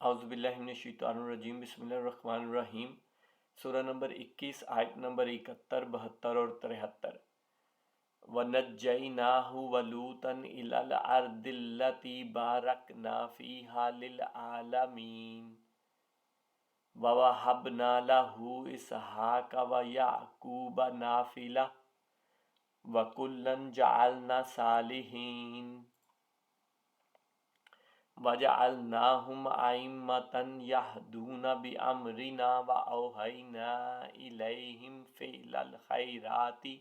औज़ुबिल्लाहिमिनश्शैतानिर्रजीम बिस्मिल्लाहिर्रहमानिर्रहीम। सूरह नंबर 21 आयत नंबर 71, 72 और 73। वनज्जयनाहु वलूतन इलल अर्दिल्लती बारकना फ़ीहा लिल आलमीन ववहबना लहू इसहाक व याकूब नाफ़िला वकुल्लन जअलना सालिहीन वजअलनाहुम अइम्मतन यहदूना बिअम्रिना व औहैना इलैहिम फ़िअलल खैराति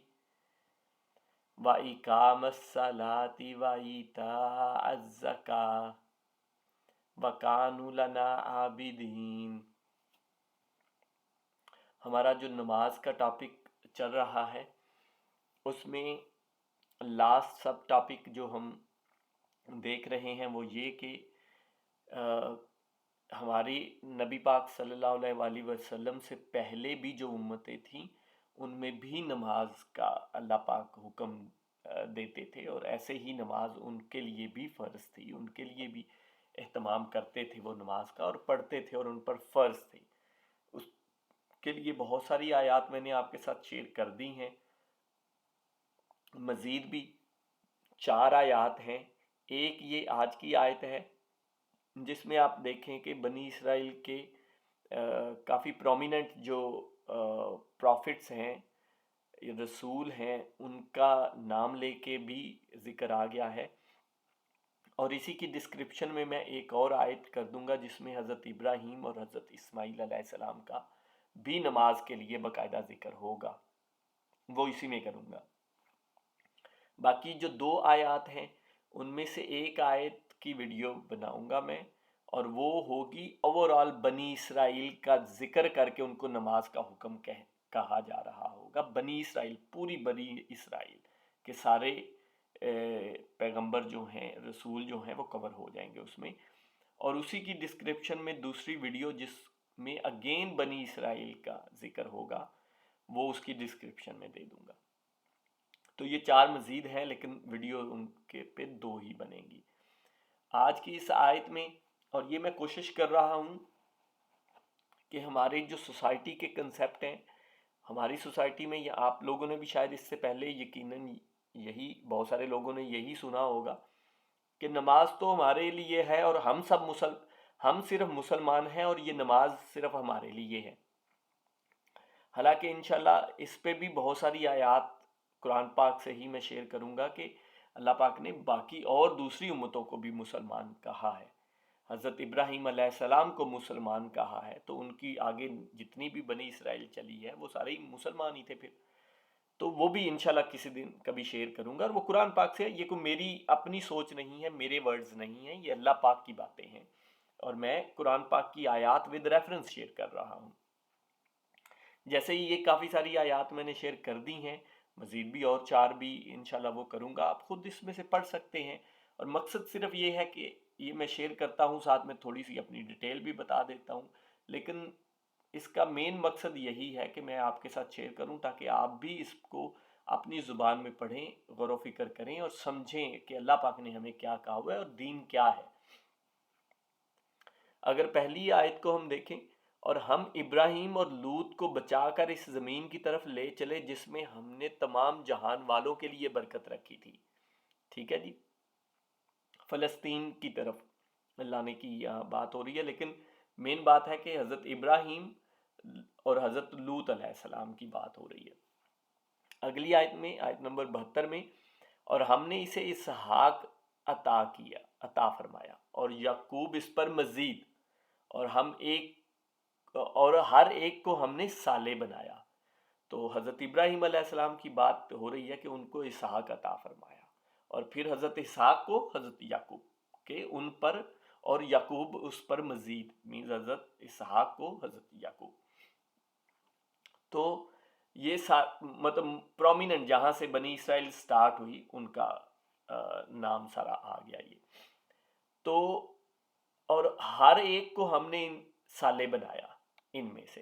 व इकामस सलाति व ईताअज़ ज़कात व कानू लना आबिदीन। हमारा जो नमाज का टॉपिक चल रहा है उसमें लास्ट सब टॉपिक जो हम देख रहे हैं वो ये कि हमारी नबी पाक सल्लल्लाहु अलैहि वसल्लम से पहले भी जो उम्मतें थीं उनमें भी नमाज का अल्लाह पाक हुक्म देते थे और ऐसे ही नमाज उनके लिए भी फ़र्ज़ थी, उनके लिए भी एहतमाम करते थे वो नमाज का और पढ़ते थे और उन पर फ़र्ज़ थी। उसके लिए बहुत सारी आयत मैंने आपके साथ शेयर कर दी हैं। मज़ीद भी 4 आयत हैं। एक ये आज की आयत है जिसमें आप देखें कि बनी इसराइल के काफ़ी प्रोमिनेंट जो प्रॉफिट्स हैं, रसूल हैं, उनका नाम लेके भी ज़िक्र आ गया है। और इसी की डिस्क्रिप्शन में मैं एक और आयत कर दूंगा जिसमें हज़रत इब्राहीम और हज़रत इस्माईल अलैहिस्सलाम का भी नमाज के लिए बाकायदा ज़िक्र होगा, वो इसी में करूँगा। बाकी जो 2 आयत हैं उनमें से एक आयत की वीडियो बनाऊंगा मैं और वो होगी ओवरऑल बनी इसराइल का जिक्र करके उनको नमाज का हुक्म कहा जा रहा होगा। बनी इसराइल, पूरी बनी इसराइल के सारे पैगंबर जो हैं, रसूल जो हैं वो कवर हो जाएंगे उसमें। और उसी की डिस्क्रिप्शन में दूसरी वीडियो जिसमें अगेन बनी इसराइल का जिक्र होगा वो उसकी डिस्क्रिप्शन में दे दूंगा। तो ये 4 मज़ीद हैं लेकिन वीडियो उनके पे 2 ही बनेंगी आज की इस आयत में। और ये मैं कोशिश कर रहा हूँ कि हमारे जो सोसाइटी के कंसेप्ट हैं, हमारी सोसाइटी में, या आप लोगों ने भी शायद इससे पहले यकीनन यही बहुत सारे लोगों ने यही सुना होगा कि नमाज तो हमारे लिए है और हम सिर्फ मुसलमान हैं और ये नमाज सिर्फ हमारे लिए है। हालांकि इंशाल्लाह इस पे भी बहुत सारी आयत कुरान पाक से ही मैं शेयर करूंगा कि अल्लाह पाक ने बाकी और दूसरी उम्मतों को भी मुसलमान कहा है। हज़रत इब्राहीम अलैहिस्सलाम को मुसलमान कहा है, तो उनकी आगे जितनी भी बनी इसराइल चली है वो सारे ही मुसलमान ही थे फिर। तो वो भी इंशाल्लाह किसी दिन कभी शेयर करूंगा। और वो कुरान पाक से है, ये कोई मेरी अपनी सोच नहीं है, मेरे वर्ड्स नहीं हैं, ये अल्लाह पाक की बातें हैं और मैं कुरान पाक की आयत विद रेफरेंस शेयर कर रहा हूँ। जैसे ही ये काफ़ी सारी आयत मैंने शेयर कर दी हैं, मज़ीद भी और 4 भी इंशाल्लाह वो करूँगा, आप ख़ुद इसमें से पढ़ सकते हैं। और मकसद सिर्फ ये है कि ये मैं शेयर करता हूँ, साथ में थोड़ी सी अपनी डिटेल भी बता देता हूँ, लेकिन इसका मेन मकसद यही है कि मैं आपके साथ शेयर करूँ ताकि आप भी इसको अपनी ज़ुबान में पढ़ें, गौर व फिक्र करें और समझें कि अल्लाह पाक ने हमें क्या कहा हुआ है और दीन क्या है। अगर पहली आयत को हम देखें, और हम इब्राहीम और लूत को बचाकर इस ज़मीन की तरफ ले चले जिसमें हमने तमाम जहान वालों के लिए बरकत रखी थी। ठीक है जी, फ़लस्तीन की तरफ लाने की यहाँ बात हो रही है, लेकिन मेन बात है कि हज़रत इब्राहीम और हज़रत लूत अलैहिस्सलाम की बात हो रही है। अगली आयत में, आयत नंबर 72 में, और हमने इसे इसहाक अता फरमाया और याकूब इस पर मज़ीद, और हर एक को हमने साले बनाया। तो हज़रत इब्राहीम अलैहिस्सलाम की बात हो रही है कि उनको इसहाक अता फरमाया और फिर हज़रत इसहाक को हज़रत याकूब के उन पर, और याकूब उस पर मज़ीद, मीन्स हज़रत इसहाक को हज़रत याकूब। तो ये मतलब प्रोमिनेंट जहाँ से बनी इसराइल स्टार्ट हुई उनका नाम सारा आ गया ये। तो और हर एक को हमने साले बनाया इनमें से।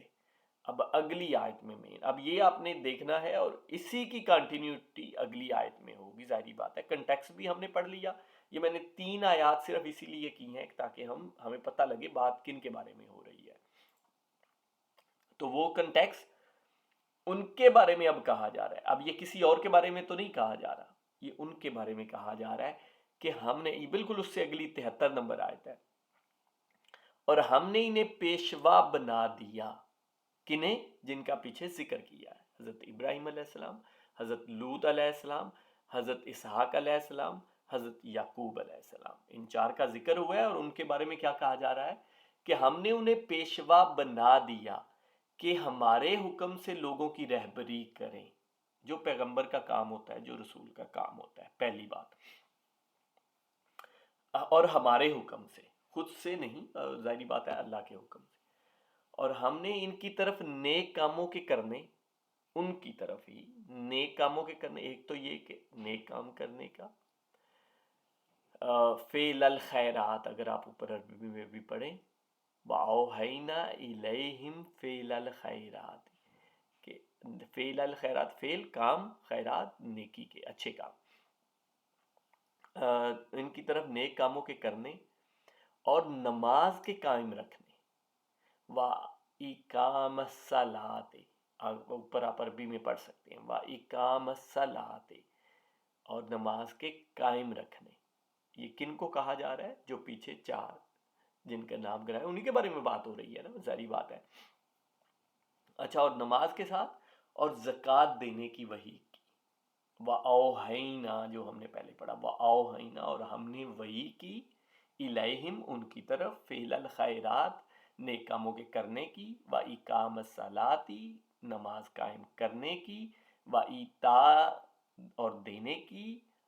अब अगली आयत में अब ये आपने देखना है और इसी की कंटिन्यूटी अगली आयत में होगी। जाहिर बात है, कंटेक्स्ट भी हमने पढ़ लिया, یہ میں نے 3 آیات صرف اسی لیے کی ہیں تاکہ ہمیں پتہ لگے بات کن کے بارے میں ہو رہی ہے. تو وہ کنٹیکس ان کے بارے میں اب کہا جا رہا ہے. اب یہ کسی اور کے بارے میں تو نہیں کہا جا رہا, یہ ان کے بارے میں کہا جا رہا ہے کہ ہم نے, بالکل اس سے اگلی 73 نمبر آیت ہے, اور ہم نے انہیں پیشوا بنا دیا. کنہیں؟ جن کا پیچھے ذکر کیا ہے, حضرت ابراہیم علیہ السلام, حضرت لوط علیہ السلام, حضرت اسحاق علیہ السلام, حضرت یعقوب علیہ السلام. ان 4 کا ذکر ہوا ہے, اور ان کے بارے میں کیا کہا جا رہا ہے کہ ہم نے انہیں پیشوا بنا دیا کہ ہمارے حکم سے لوگوں کی رہبری کریں, جو پیغمبر کا کام ہوتا ہے, جو رسول کا کام ہوتا ہے, پہلی بات. اور ہمارے حکم سے, خود سے نہیں, ظاہری بات ہے اللہ کے حکم سے. اور ہم نے ان کی طرف نیک کاموں کے کرنے, ان کی طرف ہی نیک کاموں کے کرنے, ایک تو یہ کہ نیک کام کرنے کا, فعل الخیرات, اگر آپ اوپر عربی میں بھی پڑھیں, وَأَوْحَيْنَا إِلَيْهِمْ فعل الخیرات, کہ فعل الخیرات, فعل کام, خیرات نیکی کے اچھے کام, ان کی طرف نیک کاموں کے کرنے اور نماز کے قائم رکھنے. وَإِقَامَ الصَّلَاةِ, اوپر آپ عربی میں پڑھ سکتے ہیں, وَإِقَامَ الصَّلَاةِ, اور نماز کے قائم رکھنے. یہ کن کو کہا جا رہا ہے؟ جو پیچھے 4 جن کا نام گرا ہے انہی کے بارے میں بات ہو رہی ہے نا, ظاہری بات ہے. اچھا, اور نماز کے ساتھ اور زکوٰۃ دینے کی وحی کی. وَأَوْحَيْنَا, جو ہم نے پہلے پڑھا, وَأَوْحَيْنَا, اور ہم نے وحی کی, الیہم, ان کی طرف, فعل الخیرات, نیک کاموں کے کرنے کی, وَإِقَامَ الصَّلَاةِ, نماز قائم کرنے کی, وَإِيتَاءَ, اور دینے کی,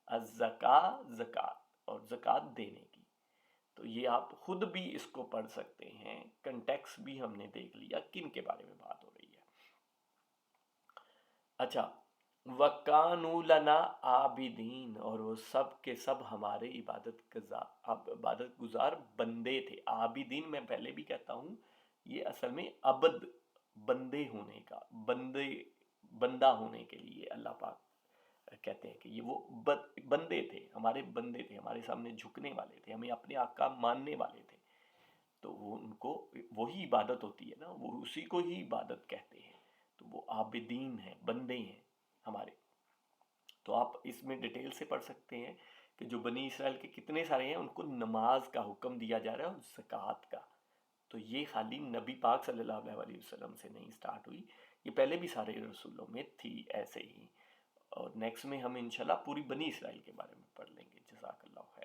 الزکاة, زکوٰۃ, اور زکوٰۃ دینے کی. تو یہ آپ خود بھی اس کو پڑھ سکتے ہیں, کنٹیکس بھی ہم نے دیکھ لیا کن کے بارے میں بات ہو رہی ہے. اچھا, وَكَانُوا لَنَا عَابِدِينَ, اور وہ سب کے سب ہمارے عبادت گزار بندے تھے. عابدین میں پہلے بھی کہتا ہوں, یہ اصل میں عبد, بندے ہونے کا, بندہ ہونے کے لیے اللہ پاک کہتے ہیں کہ یہ وہ بندے تھے, ہمارے بندے تھے, ہمارے سامنے جھکنے والے تھے, ہمیں اپنے آقا ماننے والے تھے. تو وہ ان کو وہی عبادت ہوتی ہے نا, وہ اسی کو ہی عبادت کہتے ہیں. تو وہ عابدین ہیں, بندے ہیں ہمارے. تو آپ اس میں ڈیٹیل سے پڑھ سکتے ہیں کہ جو بنی اسرائیل کے کتنے سارے ہیں, ان کو نماز کا حکم دیا جا رہا ہے اور زکوٰۃ کا. تو یہ خالی نبی پاک صلی اللہ علیہ وسلم سے نہیں سٹارٹ ہوئی, یہ پہلے بھی سارے رسولوں میں تھی ایسے ہی. اور نیکسٹ میں ہم انشاءاللہ پوری بنی اسرائیل کے بارے میں پڑھ لیں گے. جزاک اللہ خیر.